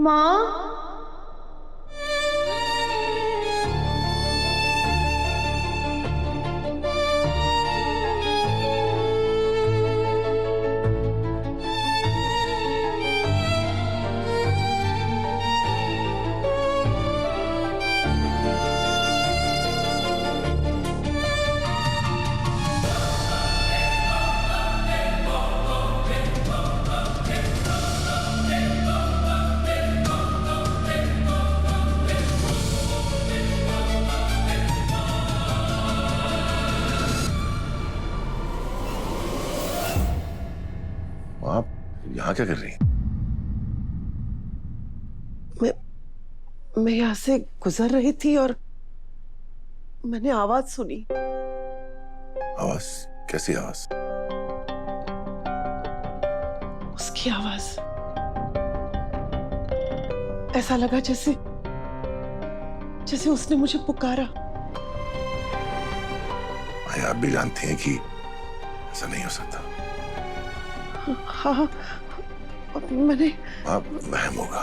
माँ, आप यहाँ क्या कर रही हैं? मैं यहाँ से गुजर रही थी और मैंने आवाज सुनी। आवाज? कैसी आवाज? उसकी आवाज। ऐसा लगा जैसे जैसे उसने मुझे पुकारा। भाई, आप भी जानती हैं कि ऐसा नहीं हो सकता। हाँ, मैंने आप वहम होगा।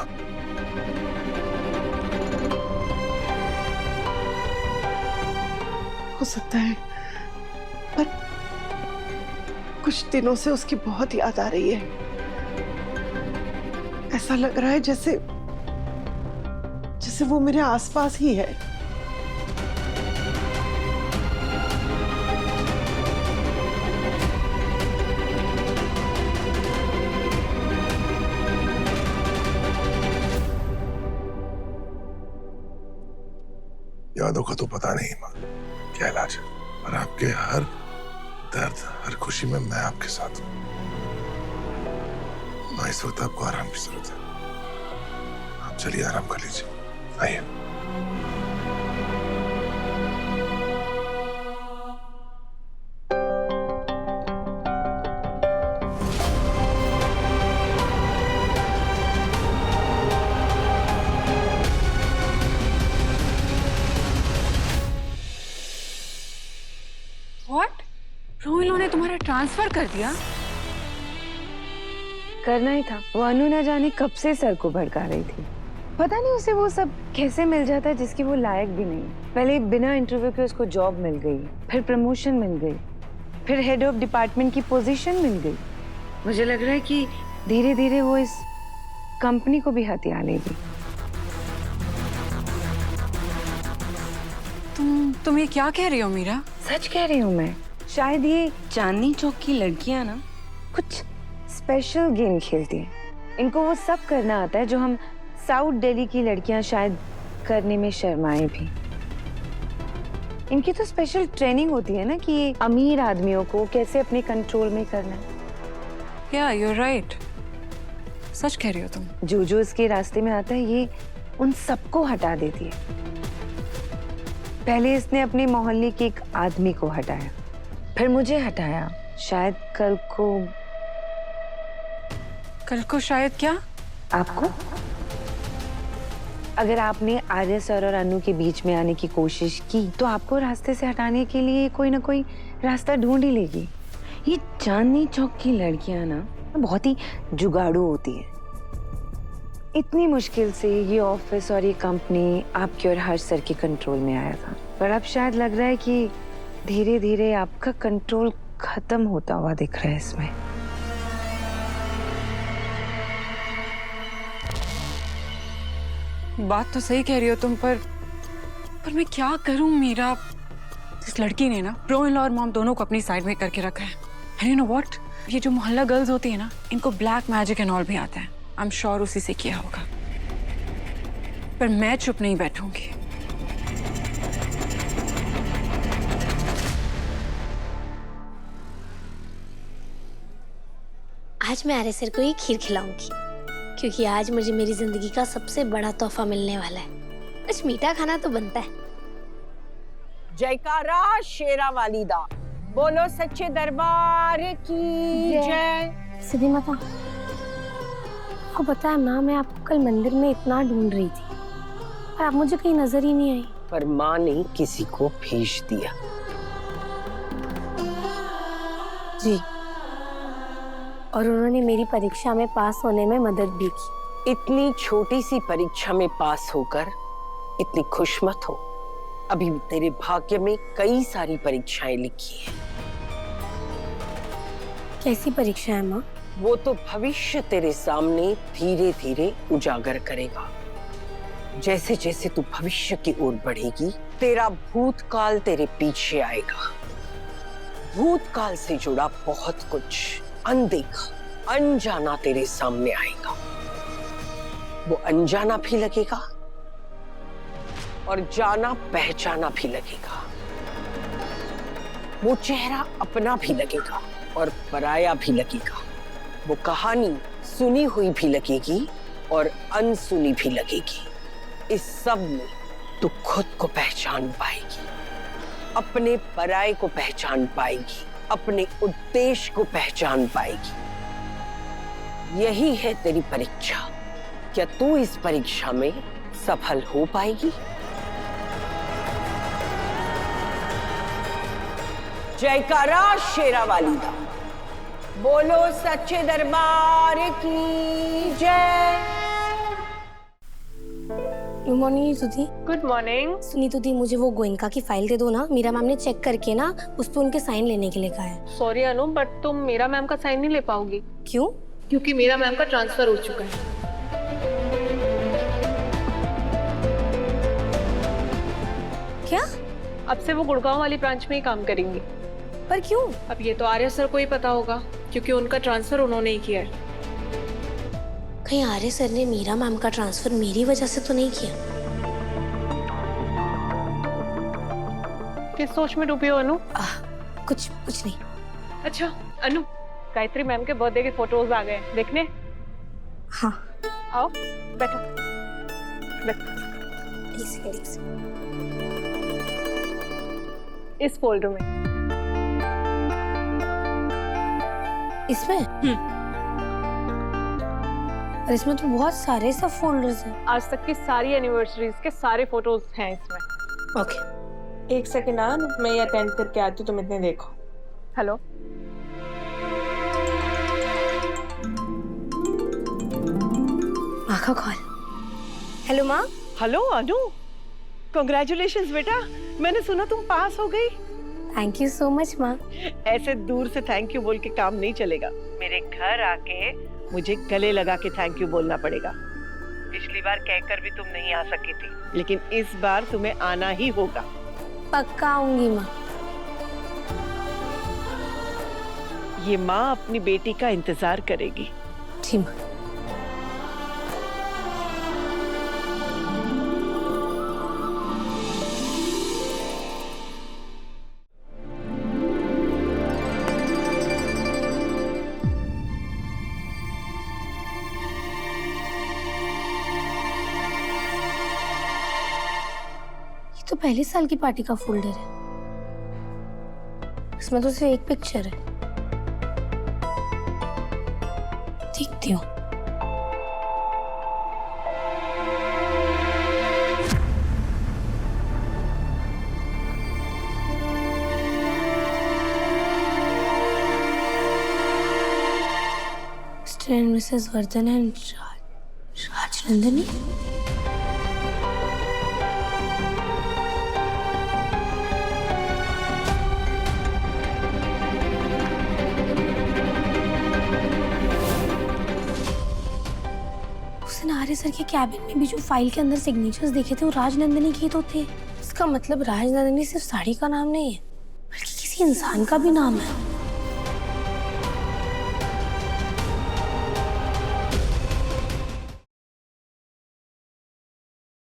हो सकता है, पर कुछ दिनों से उसकी बहुत याद आ रही है। ऐसा लग रहा है जैसे जैसे वो मेरे आसपास ही है। यादों का तो पता नहीं माँ, क्या इलाज है, पर आपके हर दर्द, हर खुशी में मैं आपके साथ हूँ। माँ, इस वक्त आपको आराम की जरूरत है। आप चलिए आराम कर लीजिए, आइए। व्हाट? रोहिलों ने तुम्हारा ट्रांसफर कर दिया? करना ही था। वो अनु ना जाने कब से सर को भड़का रही थी। पता नहीं उसे वो सब कैसे मिल जाता है जिसकी वो लायक भी नहीं। पहले बिना इंटरव्यू के उसको जॉब मिल गई, फिर प्रमोशन मिल गई, फिर हेड ऑफ डिपार्टमेंट की पोजीशन मिल गई। मुझे लग रहा है कि धीरे धीरे वो इस कंपनी को भी हथिया लेगी। तुम ये क्या कह रही हो मीरा? सच कह रही हूँ मैं। शायद ये चांदनी चौक की लड़कियां ना कुछ स्पेशल गेम खेलती हैं। इनको वो सब करना आता है जो हम साउथ दिल्ली की लड़कियां शायद करने में शर्माएं भी। इनकी तो स्पेशल ट्रेनिंग होती है ना कि अमीर आदमियों को कैसे अपने कंट्रोल में करना है। या यू आर राइट, सच कह रही हो तुम। जो जो इसके रास्ते में आता है ये उन सबको हटा देती है। पहले इसने अपने मोहल्ले के एक आदमी को हटाया, फिर मुझे हटाया। शायद कल को शायद क्या? आपको। अगर आपने आर्य सर और अनु के बीच में आने की कोशिश की तो आपको रास्ते से हटाने के लिए कोई ना कोई रास्ता ढूंढ ही लेगी। ये चांदनी चौक की लड़कियां ना बहुत ही जुगाड़ू होती है। इतनी मुश्किल से ये ऑफिस और ये कंपनी आपके और हर्ष सर के कंट्रोल में आया था, पर अब शायद लग रहा है कि धीरे धीरे आपका कंट्रोल खत्म होता हुआ दिख रहा है इसमें। बात तो सही कह रही हो तुम, पर मैं क्या करूं मीरा? इस लड़की ने ना प्रो इन लॉ और मॉम दोनों को अपनी साइड में करके रखा है। एंड यू नो व्हाट, ये जो मोहल्ला गर्ल्स होती है ना, इनको ब्लैक मैजिक एंड ऑल भी आता है। आई एम श्योर उसी से किया होगा। पर मैं चुप नहीं बैठूंगी। आज मैं आर्य सर को ये खीर खिलाऊंगी, क्योंकि आज मुझे मेरी जिंदगी का सबसे बड़ा तोहफा मिलने वाला है। कुछ मीठा खाना तो बनता है। जयकारा शेरा वाली दा, बोलो सच्चे दरबार की जय। सीधी माता, आपको पता है माँ, मैं आपको कल मंदिर में इतना ढूंढ रही थी और आप मुझे कहीं नजर ही नहीं आई। पर माँ ने किसी को भेज दिया। जी, और उन्होंने मेरी परीक्षा में पास होने में मदद भी की। इतनी छोटी सी परीक्षा में पास होकर इतनी खुश मत हो। अभी तेरे भाग्य में कई सारी परीक्षाएं लिखी हैं। कैसी परीक्षा है माँ? वो तो भविष्य तेरे सामने धीरे धीरे उजागर करेगा। जैसे जैसे तू भविष्य की ओर बढ़ेगी, तेरा भूतकाल तेरे पीछे आएगा। भूतकाल से जुड़ा बहुत कुछ अनदेखा, अनजाना तेरे सामने आएगा। वो अनजाना भी लगेगा और जाना पहचाना भी लगेगा। वो चेहरा अपना भी लगेगा और पराया भी लगेगा। वो कहानी सुनी हुई भी लगेगी और अनसुनी भी लगेगी। इस सब में तू खुद को पहचान पाएगी, अपने पराये को पहचान पाएगी, अपने उद्देश्य को पहचान पाएगी। यही है तेरी परीक्षा। क्या तू इस परीक्षा में सफल हो पाएगी? जयकारा शेरावाली दा, बोलो सच्चे दरबार की जय। गुड मॉर्निंग सुधी। Good morning. सुनी तुदी, मुझे वो गोयनका की फाइल दे दो ना। मीरा मैम ने चेक करके ना उस पे उनके साइन लेने के लिए कहा है। सॉरी अनु, बट तुम मीरा मैम का साइन नहीं ले पाओगी। क्यों? क्योंकि मीरा मैम का ट्रांसफर हो चुका है। क्या? अब से वो गुड़गांव वाली ब्रांच में ही काम करेंगी। पर क्यों? अब ये तो आर्य सर को ही पता होगा, क्योंकि उनका ट्रांसफर उन्होंने ही किया है। कहीं आर्य सर ने मीरा मैम का ट्रांसफर मेरी वजह से तो नहीं किया? किस सोच में डूबी हो अनु? कुछ नहीं। अच्छा अनु, गायत्री मैम के बर्थडे के फोटोज आ गए हैं, देखने? हाँ। आओ बैठो। इस फोल्डर में। इसमें? और इसमें तो बहुत सारे सब फोल्डर्स हैं। आज तक की सारी एनिवर्सरीज के सारे फोटोज हैं इसमें। ओके। एक सेकेंड आ, मैं ये अटेंड करके आती हूँ, तुम इतने देखो। हेलो। माँ का कॉल। हेलो माँ। हेलो अनु, कांग्रेचुलेशंस बेटा। मैंने सुना तुम पास हो गई। थैंक यू सो मच माँ। ऐसे दूर से थैंक यू बोल के काम नहीं चलेगा। मेरे घर आके मुझे गले लगा के थैंक यू बोलना पड़ेगा। पिछली बार कहकर भी तुम नहीं आ सकी थी, लेकिन इस बार तुम्हें आना ही होगा। पक्का आऊंगी माँ। ये माँ अपनी बेटी का इंतजार करेगी। जी माँ। तो पहले साल की पार्टी का फोल्डर है। इसमें तो सिर्फ एक पिक्चर है। देखती हूँ। Mister and Mrs Vardhan and Rajnandini. Arya sir के कैबिन में भी जो फाइल के अंदर सिग्नेचर्स देखे थे वो राजनंदिनी के तो थे। इसका मतलब राजनंदिनी सिर्फ साड़ी का नाम नहीं है, बल्कि किसी इंसान का भी नाम है।